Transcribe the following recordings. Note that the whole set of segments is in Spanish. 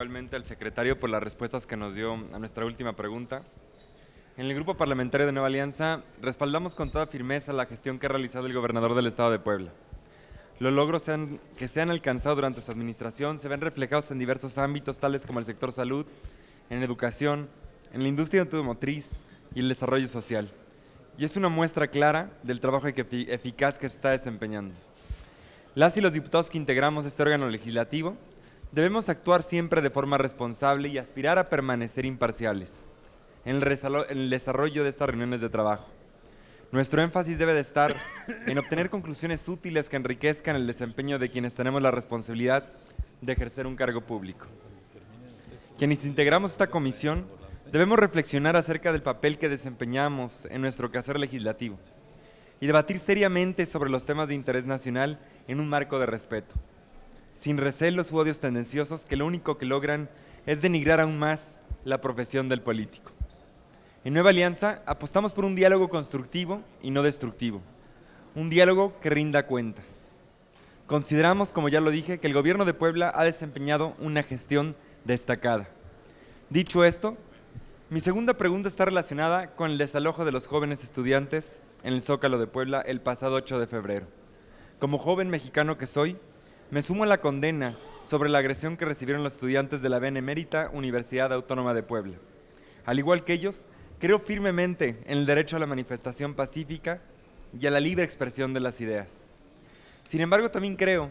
Igualmente al secretario por las respuestas que nos dio a nuestra última pregunta. En el Grupo Parlamentario de Nueva Alianza respaldamos con toda firmeza la gestión que ha realizado el gobernador del Estado de Puebla. Los logros que se han alcanzado durante su administración se ven reflejados en diversos ámbitos, tales como el sector salud, en educación, en la industria automotriz y el desarrollo social. Y es una muestra clara del trabajo eficaz que se está desempeñando. Las y los diputados que integramos este órgano legislativo debemos actuar siempre de forma responsable y aspirar a permanecer imparciales en el desarrollo de estas reuniones de trabajo. Nuestro énfasis debe de estar en obtener conclusiones útiles que enriquezcan el desempeño de quienes tenemos la responsabilidad de ejercer un cargo público. Quienes integramos esta comisión debemos reflexionar acerca del papel que desempeñamos en nuestro quehacer legislativo y debatir seriamente sobre los temas de interés nacional en un marco de respeto, sin recelos u odios tendenciosos que lo único que logran es denigrar aún más la profesión del político. En Nueva Alianza apostamos por un diálogo constructivo y no destructivo, un diálogo que rinda cuentas. Consideramos, como ya lo dije, que el gobierno de Puebla ha desempeñado una gestión destacada. Dicho esto, mi segunda pregunta está relacionada con el desalojo de los jóvenes estudiantes en el Zócalo de Puebla el pasado 8 de febrero. Como joven mexicano que soy, me sumo a la condena sobre la agresión que recibieron los estudiantes de la Benemérita Universidad Autónoma de Puebla. Al igual que ellos, creo firmemente en el derecho a la manifestación pacífica y a la libre expresión de las ideas. Sin embargo, también creo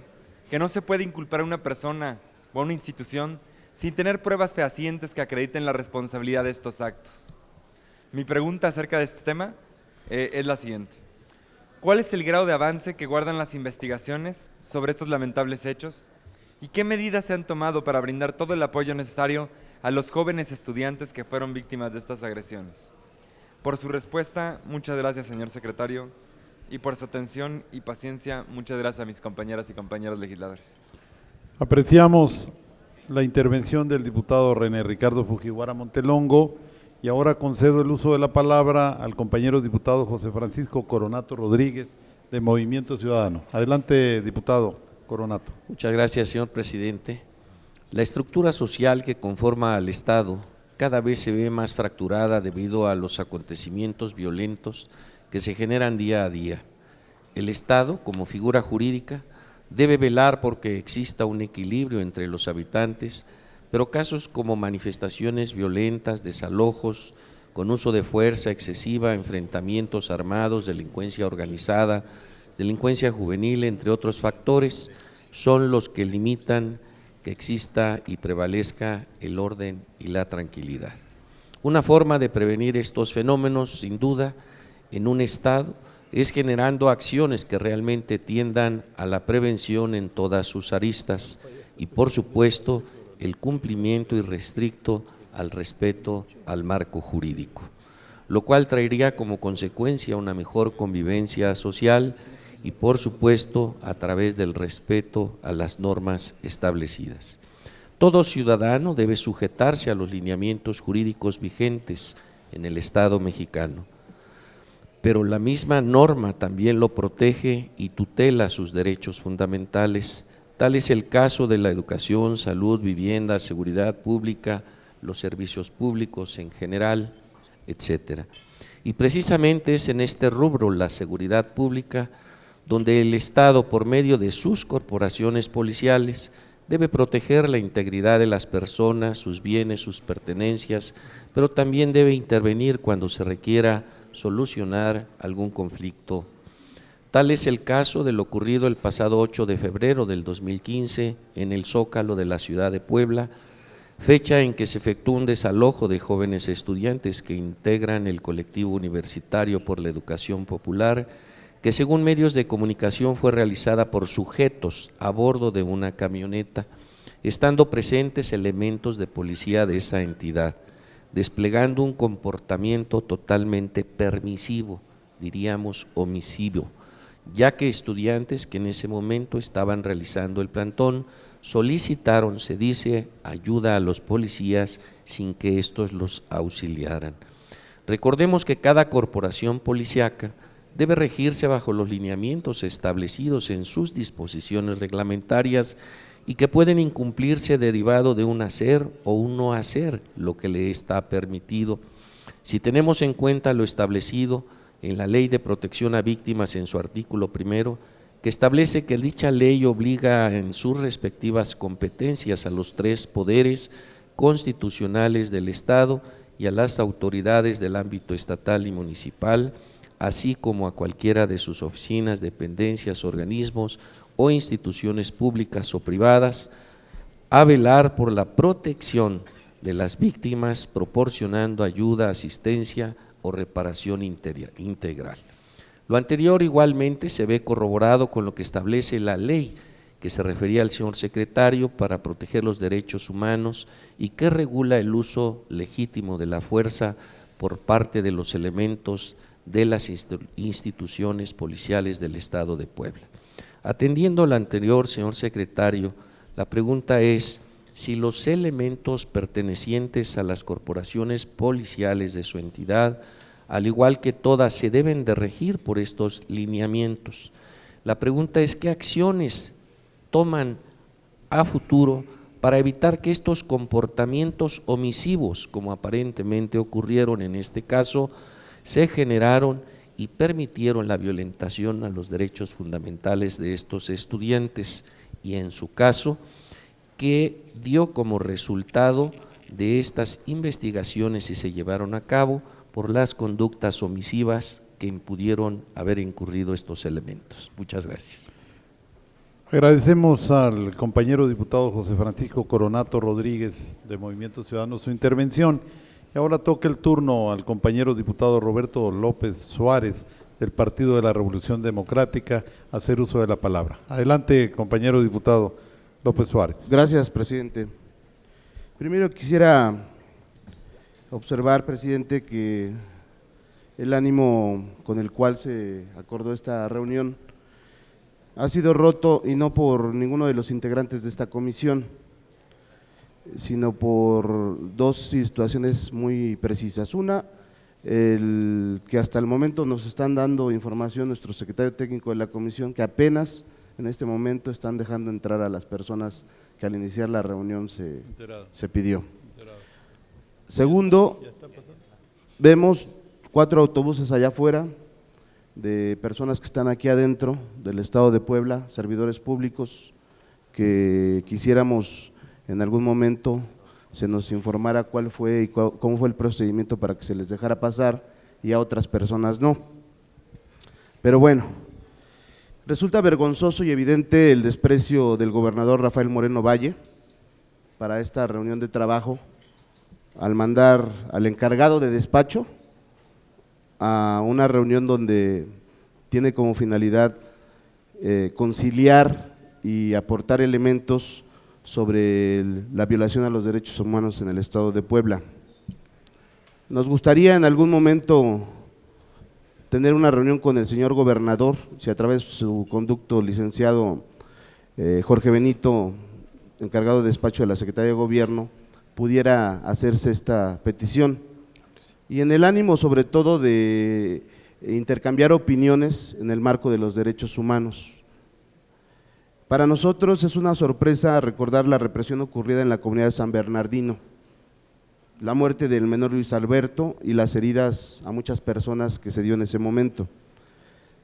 que no se puede inculpar a una persona o a una institución sin tener pruebas fehacientes que acrediten la responsabilidad de estos actos. Mi pregunta acerca de este tema es la siguiente. ¿Cuál es el grado de avance que guardan las investigaciones sobre estos lamentables hechos? ¿Y qué medidas se han tomado para brindar todo el apoyo necesario a los jóvenes estudiantes que fueron víctimas de estas agresiones? Por su respuesta, muchas gracias, señor secretario, y por su atención y paciencia, muchas gracias a mis compañeras y compañeros legisladores. Apreciamos la intervención del diputado René Ricardo Fujiwara Montelongo. Y ahora concedo el uso de la palabra al compañero diputado José Francisco Coronato Rodríguez, de Movimiento Ciudadano. Adelante, diputado Coronato. Muchas gracias, señor presidente. La estructura social que conforma al Estado cada vez se ve más fracturada debido a los acontecimientos violentos que se generan día a día. El Estado, como figura jurídica, debe velar porque exista un equilibrio entre los habitantes, pero casos como manifestaciones violentas, desalojos, con uso de fuerza excesiva, enfrentamientos armados, delincuencia organizada, delincuencia juvenil, entre otros factores, son los que limitan que exista y prevalezca el orden y la tranquilidad. Una forma de prevenir estos fenómenos, sin duda, en un Estado, es generando acciones que realmente tiendan a la prevención en todas sus aristas y, por supuesto, el cumplimiento irrestricto al respeto al marco jurídico, lo cual traería como consecuencia una mejor convivencia social y, por supuesto, a través del respeto a las normas establecidas. Todo ciudadano debe sujetarse a los lineamientos jurídicos vigentes en el Estado mexicano, pero la misma norma también lo protege y tutela sus derechos fundamentales. Tal es el caso de la educación, salud, vivienda, seguridad pública, los servicios públicos en general, etcétera. Y precisamente es en este rubro, la seguridad pública, donde el Estado, por medio de sus corporaciones policiales, debe proteger la integridad de las personas, sus bienes, sus pertenencias, pero también debe intervenir cuando se requiera solucionar algún conflicto. Tal es el caso de lo ocurrido el pasado 8 de febrero del 2015 en el Zócalo de la ciudad de Puebla, fecha en que se efectuó un desalojo de jóvenes estudiantes que integran el colectivo universitario por la educación popular, que según medios de comunicación fue realizada por sujetos a bordo de una camioneta, estando presentes elementos de policía de esa entidad, desplegando un comportamiento totalmente permisivo, diríamos homicidio, ya que estudiantes que en ese momento estaban realizando el plantón solicitaron, se dice, ayuda a los policías sin que estos los auxiliaran. Recordemos que cada corporación policíaca debe regirse bajo los lineamientos establecidos en sus disposiciones reglamentarias y que pueden incumplirse derivado de un hacer o un no hacer lo que le está permitido. Si tenemos en cuenta lo establecido en la Ley de Protección a Víctimas en su artículo 1, que establece que dicha ley obliga en sus respectivas competencias a los 3 poderes constitucionales del Estado y a las autoridades del ámbito estatal y municipal, así como a cualquiera de sus oficinas, dependencias, organismos o instituciones públicas o privadas, a velar por la protección de las víctimas, proporcionando ayuda, asistencia o reparación integral. Lo anterior igualmente se ve corroborado con lo que establece la ley que se refería al señor secretario para proteger los derechos humanos y que regula el uso legítimo de la fuerza por parte de los elementos de las instituciones policiales del Estado de Puebla. Atendiendo a lo anterior, señor secretario, la pregunta es si los elementos pertenecientes a las corporaciones policiales de su entidad, al igual que todas, se deben de regir por estos lineamientos. La pregunta es ¿qué acciones toman a futuro para evitar que estos comportamientos omisivos, como aparentemente ocurrieron en este caso, se generaron y permitieron la violentación a los derechos fundamentales de estos estudiantes y en su caso, qué dio como resultado de estas investigaciones si se llevaron a cabo por las conductas omisivas que pudieron haber incurrido estos elementos? Muchas gracias. Agradecemos al compañero diputado José Francisco Coronato Rodríguez de Movimiento Ciudadano su intervención. Y ahora toca el turno al compañero diputado Roberto López Suárez del Partido de la Revolución Democrática a hacer uso de la palabra. Adelante, compañero diputado López Suárez. Gracias, presidente. Primero quisiera observar, presidente, que el ánimo con el cual se acordó esta reunión ha sido roto y no por ninguno de los integrantes de esta comisión, sino por 2 situaciones muy precisas. Una, el que hasta el momento nos están dando información nuestro secretario técnico de la comisión, que apenas en este momento están dejando entrar a las personas que al iniciar la reunión se pidió. Segundo, vemos 4 autobuses allá afuera de personas que están aquí adentro del Estado de Puebla, servidores públicos, que quisiéramos en algún momento se nos informara cuál fue y cómo fue el procedimiento para que se les dejara pasar y a otras personas no. Pero bueno, resulta vergonzoso y evidente el desprecio del gobernador Rafael Moreno Valle para esta reunión de trabajo al mandar al encargado de despacho a una reunión donde tiene como finalidad conciliar y aportar elementos sobre la violación a los derechos humanos en el Estado de Puebla. Nos gustaría en algún momento tener una reunión con el señor gobernador, si a través de su conducto licenciado Jorge Benito, encargado de despacho de la Secretaría de Gobierno, pudiera hacerse esta petición. Y en el ánimo sobre todo de intercambiar opiniones en el marco de los derechos humanos. Para nosotros es una sorpresa recordar la represión ocurrida en la comunidad de San Bernardino, la muerte del menor Luis Alberto y las heridas a muchas personas que se dio en ese momento.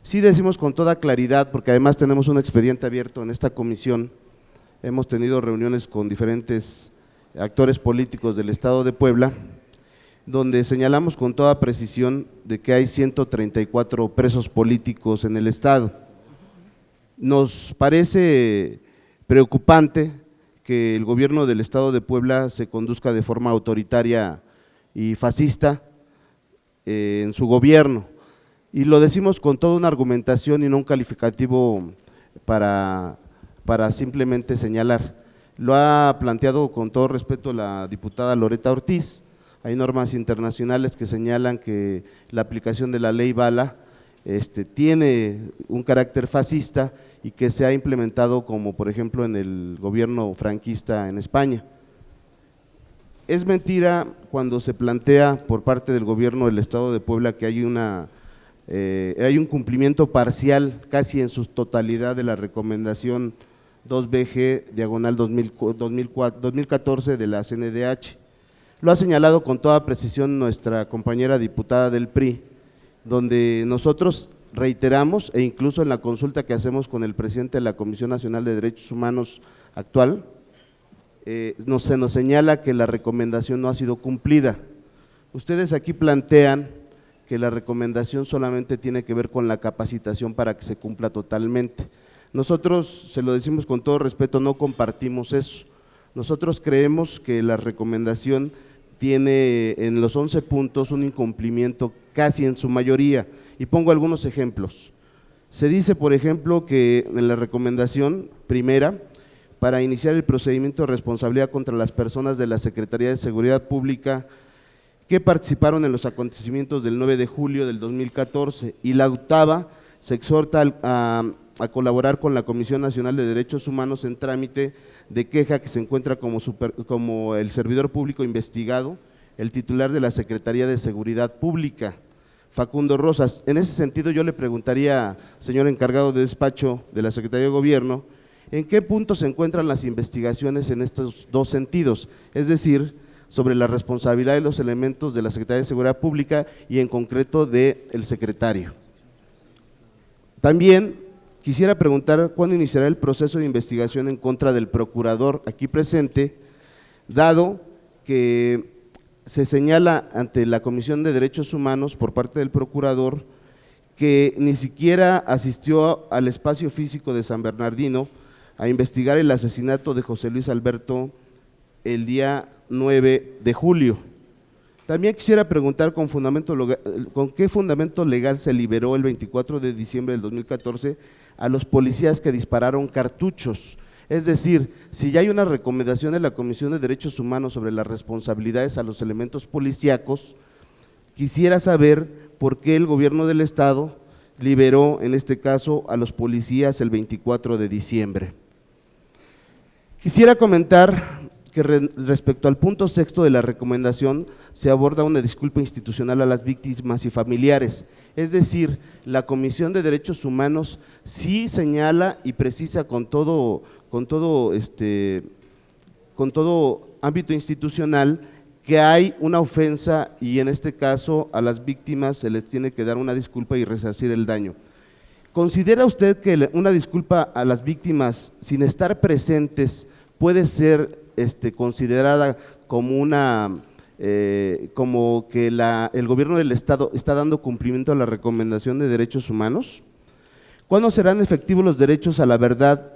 Sí decimos con toda claridad, porque además tenemos un expediente abierto en esta comisión, hemos tenido reuniones con diferentes actores políticos del Estado de Puebla, donde señalamos con toda precisión de que hay 134 presos políticos en el Estado. Nos parece preocupante que el gobierno del Estado de Puebla se conduzca de forma autoritaria y fascista en su gobierno, y lo decimos con toda una argumentación y no un calificativo para simplemente señalar. Lo ha planteado con todo respeto la diputada Loreta Ortiz. Hay normas internacionales que señalan que la aplicación de la ley Bala tiene un carácter fascista y que se ha implementado como por ejemplo en el gobierno franquista en España. Es mentira cuando se plantea por parte del gobierno del Estado de Puebla que hay un cumplimiento parcial, casi en su totalidad, de la recomendación 2BG/2014 de la CNDH. Lo ha señalado con toda precisión nuestra compañera diputada del PRI, donde nosotros reiteramos, e incluso en la consulta que hacemos con el presidente de la Comisión Nacional de Derechos Humanos actual, se nos señala que la recomendación no ha sido cumplida. Ustedes aquí plantean que la recomendación solamente tiene que ver con la capacitación para que se cumpla totalmente. Nosotros, se lo decimos con todo respeto, no compartimos eso. Nosotros creemos que la recomendación tiene en los 11 puntos un incumplimiento casi en su mayoría, y pongo algunos ejemplos. Se dice, por ejemplo, que en la recomendación primera, para iniciar el procedimiento de responsabilidad contra las personas de la Secretaría de Seguridad Pública que participaron en los acontecimientos del 9 de julio del 2014, y la octava se exhorta a colaborar con la Comisión Nacional de Derechos Humanos en trámite de queja que se encuentra como el servidor público investigado, el titular de la Secretaría de Seguridad Pública, Facundo Rosas. En ese sentido yo le preguntaría, señor encargado de despacho de la Secretaría de Gobierno, ¿en qué punto se encuentran las investigaciones en estos dos sentidos? Es decir, sobre la responsabilidad de los elementos de la Secretaría de Seguridad Pública y en concreto del secretario. También quisiera preguntar cuándo iniciará el proceso de investigación en contra del procurador aquí presente, dado que se señala ante la Comisión de Derechos Humanos por parte del procurador que ni siquiera asistió al espacio físico de San Bernardino a investigar el asesinato de José Luis Alberto el día 9 de julio. También quisiera preguntar con qué fundamento legal se liberó el 24 de diciembre del 2014 a los policías que dispararon cartuchos. Es decir, si ya hay una recomendación de la Comisión de Derechos Humanos sobre las responsabilidades a los elementos policíacos, quisiera saber por qué el gobierno del estado liberó en este caso a los policías el 24 de diciembre. Quisiera comentar que respecto al punto sexto de la recomendación se aborda una disculpa institucional a las víctimas y familiares, es decir, la Comisión de Derechos Humanos sí señala y precisa con todo ámbito institucional que hay una ofensa y en este caso a las víctimas se les tiene que dar una disculpa y resarcir el daño. ¿Considera usted que una disculpa a las víctimas sin estar presentes puede ser considerada como como que el gobierno del estado está dando cumplimiento a la recomendación de derechos humanos? ¿Cuándo serán efectivos los derechos a la verdad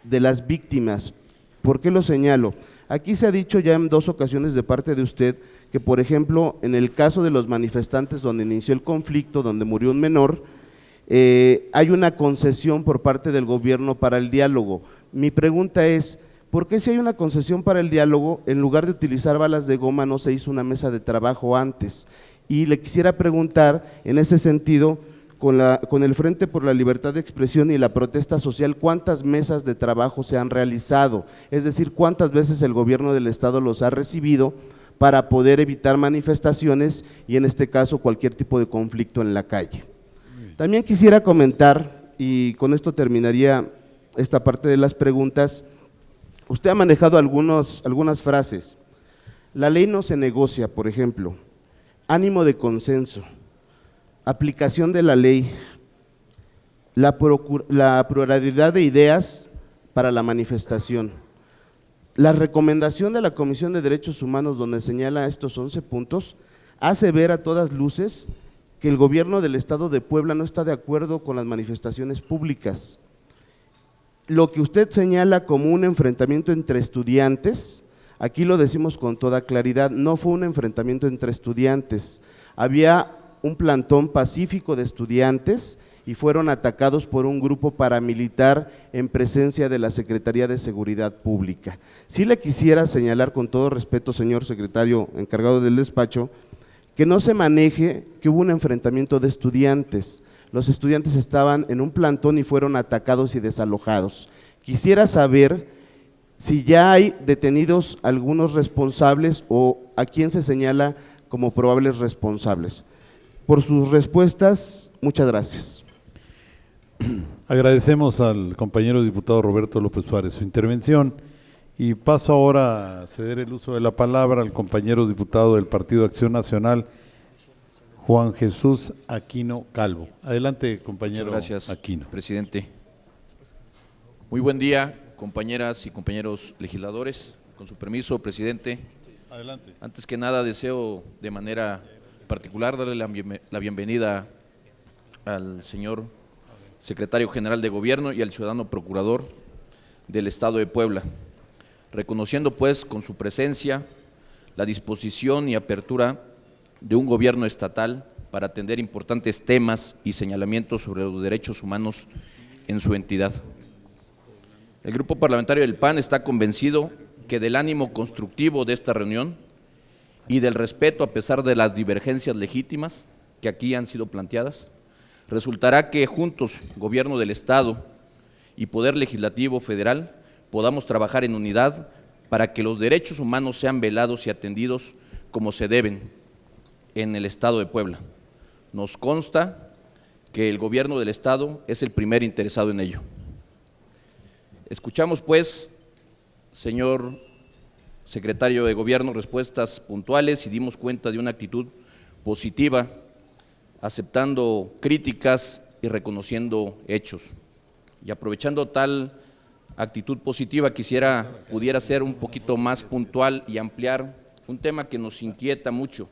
de las víctimas? ¿Por qué lo señalo? Aquí se ha dicho ya en 2 ocasiones de parte de usted que, por ejemplo, en el caso de los manifestantes donde inició el conflicto, donde murió un menor, hay una concesión por parte del gobierno para el diálogo. Mi pregunta es, ¿por qué si hay una concesión para el diálogo, en lugar de utilizar balas de goma no se hizo una mesa de trabajo antes? Y le quisiera preguntar en ese sentido, con el Frente por la Libertad de Expresión y la protesta social, ¿cuántas mesas de trabajo se han realizado? Es decir, ¿cuántas veces el gobierno del estado los ha recibido para poder evitar manifestaciones y en este caso cualquier tipo de conflicto en la calle? También quisiera comentar, y con esto terminaría esta parte de las preguntas. Usted ha manejado algunas frases. La ley no se negocia, por ejemplo, ánimo de consenso, aplicación de la ley, la pluralidad de ideas para la manifestación. La recomendación de la Comisión de Derechos Humanos, donde señala estos 11 puntos, hace ver a todas luces que el gobierno del estado de Puebla no está de acuerdo con las manifestaciones públicas. Lo que usted señala como un enfrentamiento entre estudiantes, aquí lo decimos con toda claridad, no fue un enfrentamiento entre estudiantes, había un plantón pacífico de estudiantes y fueron atacados por un grupo paramilitar en presencia de la Secretaría de Seguridad Pública. Sí le quisiera señalar con todo respeto, señor secretario encargado del despacho, que no se maneje que hubo un enfrentamiento de estudiantes. Los estudiantes estaban en un plantón y fueron atacados y desalojados. Quisiera saber si ya hay detenidos algunos responsables o a quién se señala como probables responsables. Por sus respuestas, muchas gracias. Agradecemos al compañero diputado Roberto López Suárez su intervención y paso ahora a ceder el uso de la palabra al compañero diputado del Partido Acción Nacional, Juan Jesús Aquino Calvo. Adelante, compañero. Muchas gracias, Aquino. presidente. Muy buen día, compañeras y compañeros legisladores. Con su permiso, presidente. Adelante. Antes que nada, deseo de manera particular darle la bienvenida al señor secretario general de Gobierno y al ciudadano procurador del Estado de Puebla, reconociendo pues con su presencia la disposición y apertura de un gobierno estatal para atender importantes temas y señalamientos sobre los derechos humanos en su entidad. El Grupo Parlamentario del PAN está convencido que del ánimo constructivo de esta reunión y del respeto a pesar de las divergencias legítimas que aquí han sido planteadas, resultará que juntos, Gobierno del Estado y Poder Legislativo Federal, podamos trabajar en unidad para que los derechos humanos sean velados y atendidos como se deben en el Estado de Puebla. Nos consta que el Gobierno del Estado es el primer interesado en ello. Escuchamos pues, señor secretario de Gobierno, respuestas puntuales y dimos cuenta de una actitud positiva, aceptando críticas y reconociendo hechos. Y aprovechando tal actitud positiva, pudiera ser un poquito más puntual y ampliar un tema que nos inquieta mucho,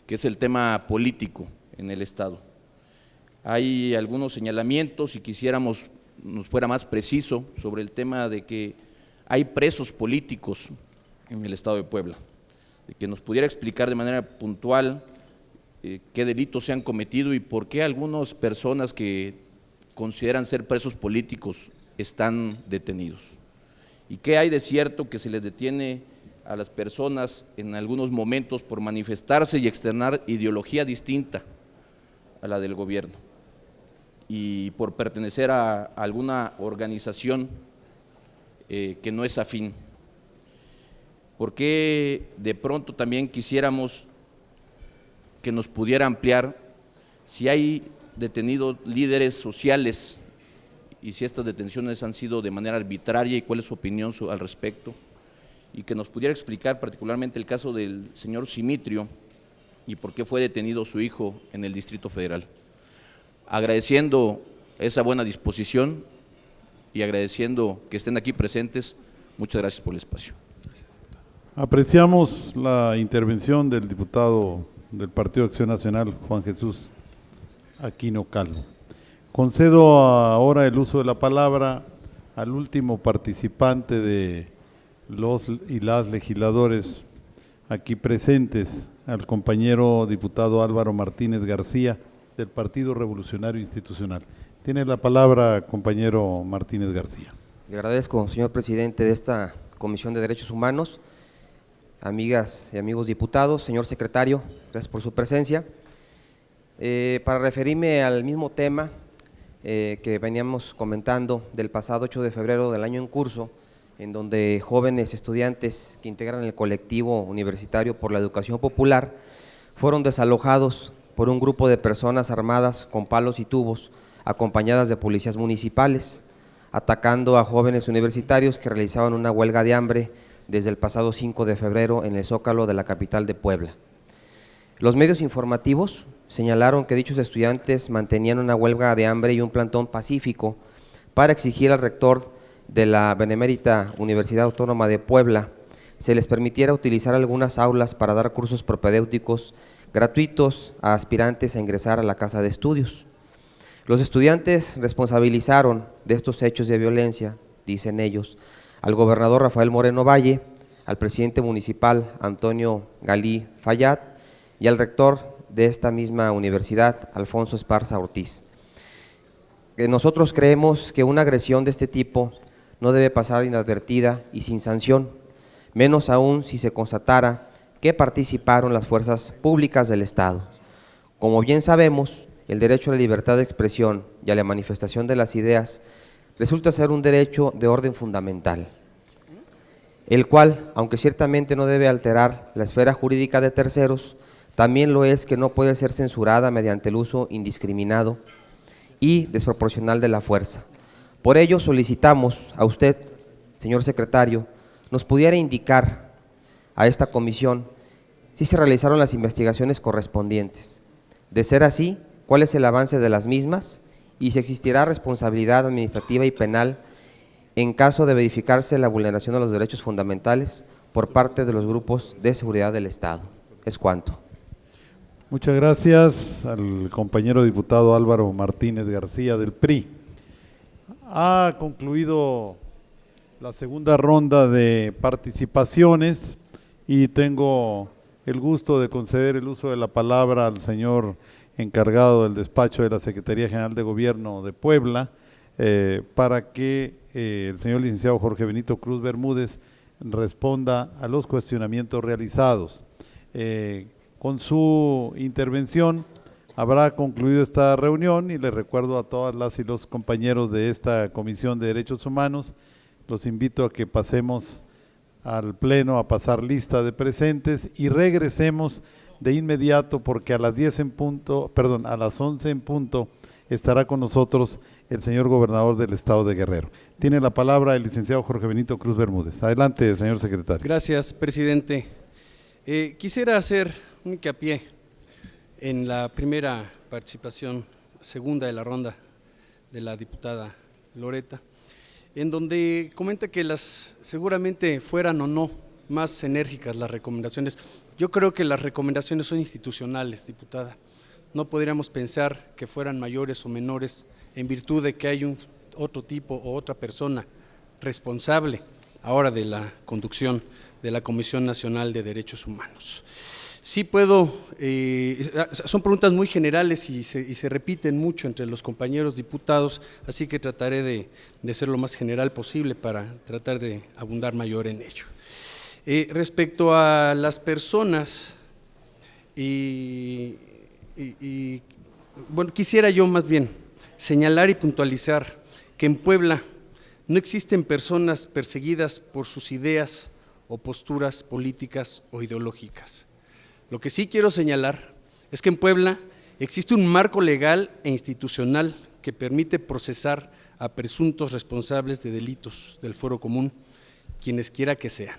que es el tema político en el Estado. Hay algunos señalamientos y quisiéramos nos fuera más preciso sobre el tema de que hay presos políticos en el Estado de Puebla, de que nos pudiera explicar de manera puntual qué delitos se han cometido y por qué algunas personas que consideran ser presos políticos están detenidos. ¿Y qué hay de cierto que se les detiene a las personas en algunos momentos por manifestarse y externar ideología distinta a la del gobierno y por pertenecer a alguna organización que no es afín? ¿Por qué de pronto también quisiéramos que nos pudiera ampliar si hay detenidos líderes sociales y si estas detenciones han sido de manera arbitraria y cuál es su opinión al respecto? Y que nos pudiera explicar particularmente el caso del señor Simitrio y por qué fue detenido su hijo en el Distrito Federal. Agradeciendo esa buena disposición y agradeciendo que estén aquí presentes, muchas gracias por el espacio. Apreciamos la intervención del diputado del Partido Acción Nacional, Juan Jesús Aquino Calvo. Concedo ahora el uso de la palabra al último participante de los y las legisladores aquí presentes, al compañero diputado Álvaro Martínez García, del Partido Revolucionario Institucional. Tiene la palabra, compañero Martínez García. Le agradezco, señor presidente de esta Comisión de Derechos Humanos, amigas y amigos diputados, señor secretario, gracias por su presencia. Para referirme al mismo tema que veníamos comentando del pasado 8 de febrero del año en curso, en donde jóvenes estudiantes que integran el colectivo universitario por la educación popular fueron desalojados por un grupo de personas armadas con palos y tubos, acompañadas de policías municipales, atacando a jóvenes universitarios que realizaban una huelga de hambre desde el pasado 5 de febrero en el Zócalo de la capital de Puebla. Los medios informativos señalaron que dichos estudiantes mantenían una huelga de hambre y un plantón pacífico para exigir al rector de la Benemérita Universidad Autónoma de Puebla se les permitiera utilizar algunas aulas para dar cursos propedéuticos gratuitos a aspirantes a ingresar a la casa de estudios. Los estudiantes responsabilizaron de estos hechos de violencia, dicen ellos, al gobernador Rafael Moreno Valle, al presidente municipal Antonio Galí Fayad y al rector de esta misma universidad, Alfonso Esparza Ortiz. Nosotros creemos que una agresión de este tipo no debe pasar inadvertida y sin sanción, menos aún si se constatara que participaron las fuerzas públicas del Estado. Como bien sabemos, el derecho a la libertad de expresión y a la manifestación de las ideas resulta ser un derecho de orden fundamental, el cual, aunque ciertamente no debe alterar la esfera jurídica de terceros, también lo es que no puede ser censurada mediante el uso indiscriminado y desproporcional de la fuerza. Por ello solicitamos a usted, señor secretario, nos pudiera indicar a esta comisión si se realizaron las investigaciones correspondientes. De ser así, ¿cuál es el avance de las mismas? Y si existirá responsabilidad administrativa y penal en caso de verificarse la vulneración de los derechos fundamentales por parte de los grupos de seguridad del Estado. Es cuanto. Muchas gracias al compañero diputado Álvaro Martínez García del PRI. Ha concluido la segunda ronda de participaciones y tengo el gusto de conceder el uso de la palabra al señor encargado del despacho de la Secretaría General de Gobierno de Puebla para que el señor licenciado Jorge Benito Cruz Bermúdez responda a los cuestionamientos realizados. Con su intervención habrá concluido esta reunión y les recuerdo a todas las y los compañeros de esta Comisión de Derechos Humanos, los invito a que pasemos al Pleno a pasar lista de presentes y regresemos de inmediato porque a las 10 en punto, perdón, a las 11 en punto estará con nosotros el señor gobernador del Estado de Guerrero. Tiene la palabra el licenciado Jorge Benito Cruz Bermúdez. Adelante, señor secretario. Gracias, presidente. Quisiera hacer un hincapié en la primera participación, segunda de la ronda de la diputada Loreta, en donde comenta que seguramente fueran o no más enérgicas las recomendaciones. Yo creo que las recomendaciones son institucionales, diputada. No podríamos pensar que fueran mayores o menores en virtud de que hay otro tipo o otra persona responsable ahora de la conducción de la Comisión Nacional de Derechos Humanos. Sí puedo, son preguntas muy generales y se repiten mucho entre los compañeros diputados, así que trataré de ser lo más general posible para tratar de abundar mayor en ello. Respecto a las personas, bueno, quisiera yo más bien señalar y puntualizar que en Puebla no existen personas perseguidas por sus ideas o posturas políticas o ideológicas. Lo que sí quiero señalar es que en Puebla existe un marco legal e institucional que permite procesar a presuntos responsables de delitos del fuero común, quienes quiera que sean.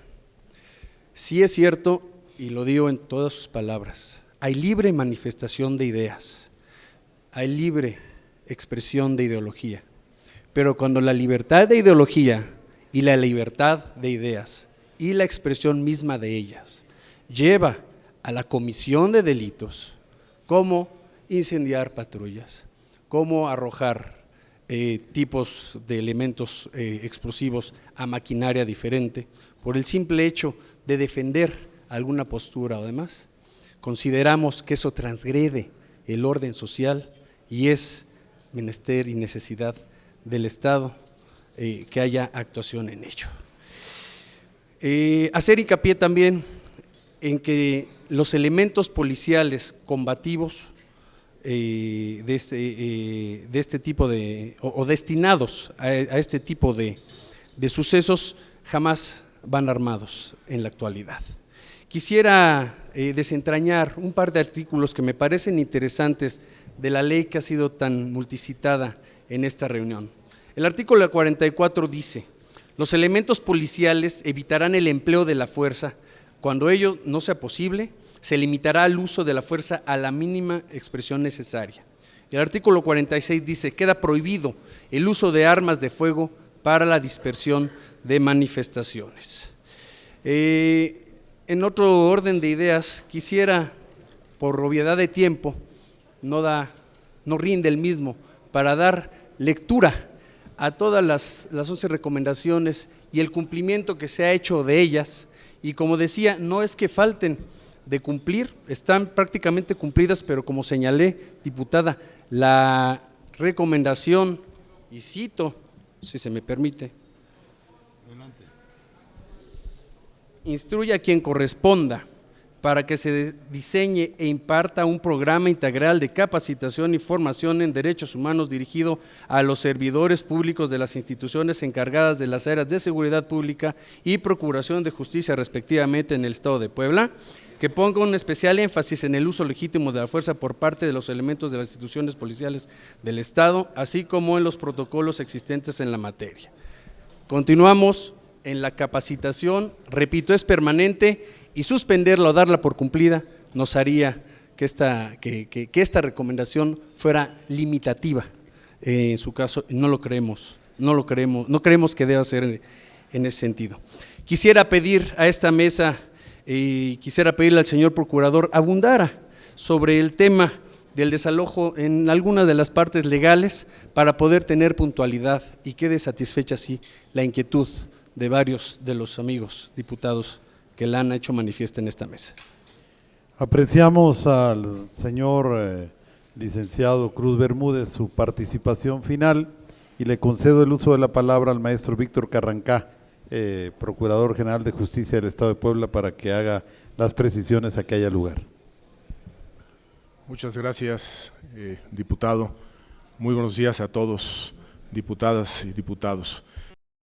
Sí es cierto, y lo digo en todas sus palabras, hay libre manifestación de ideas, hay libre expresión de ideología, pero cuando la libertad de ideología y la libertad de ideas y la expresión misma de ellas lleva a la comisión de delitos, como incendiar patrullas, como arrojar tipos de elementos explosivos a maquinaria diferente, por el simple hecho de defender alguna postura o demás, consideramos que eso transgrede el orden social y es menester y necesidad del Estado que haya actuación en ello. Hacer hincapié también en que los elementos policiales combativos de este tipo o destinados a este tipo de sucesos jamás van armados en la actualidad. Quisiera desentrañar un par de artículos que me parecen interesantes de la ley que ha sido tan multicitada en esta reunión. El artículo 44 dice: los elementos policiales evitarán el empleo de la fuerza. Cuando ello no sea posible, se limitará al uso de la fuerza a la mínima expresión necesaria. El artículo 46 dice: queda prohibido el uso de armas de fuego para la dispersión de manifestaciones. En otro orden de ideas, quisiera, por obviedad de tiempo, no rinde el mismo, para dar lectura a todas las 11 recomendaciones y el cumplimiento que se ha hecho de ellas. Y como decía, no es que falten de cumplir, están prácticamente cumplidas, pero como señalé, diputada, la recomendación, y cito, si se me permite, instruye a quien corresponda para que se diseñe e imparta un programa integral de capacitación y formación en derechos humanos dirigido a los servidores públicos de las instituciones encargadas de las áreas de seguridad pública y procuración de justicia respectivamente en el Estado de Puebla, que ponga un especial énfasis en el uso legítimo de la fuerza por parte de los elementos de las instituciones policiales del Estado, así como en los protocolos existentes en la materia. Continuamos en la capacitación, repito, es permanente y suspenderla o darla por cumplida nos haría que esta recomendación fuera limitativa. En su caso, no creemos que deba ser en ese sentido. Quisiera pedir a esta mesa y quisiera pedirle al señor procurador abundara sobre el tema del desalojo en alguna de las partes legales para poder tener puntualidad y quede satisfecha así la inquietud de varios de los amigos diputados que la han hecho manifiesta en esta mesa. Apreciamos al señor licenciado Cruz Bermúdez su participación final y le concedo el uso de la palabra al maestro Víctor Carrancá, Procurador General de Justicia del Estado de Puebla, para que haga las precisiones a que haya lugar. Muchas gracias, diputado. Muy buenos días a todos, diputadas y diputados.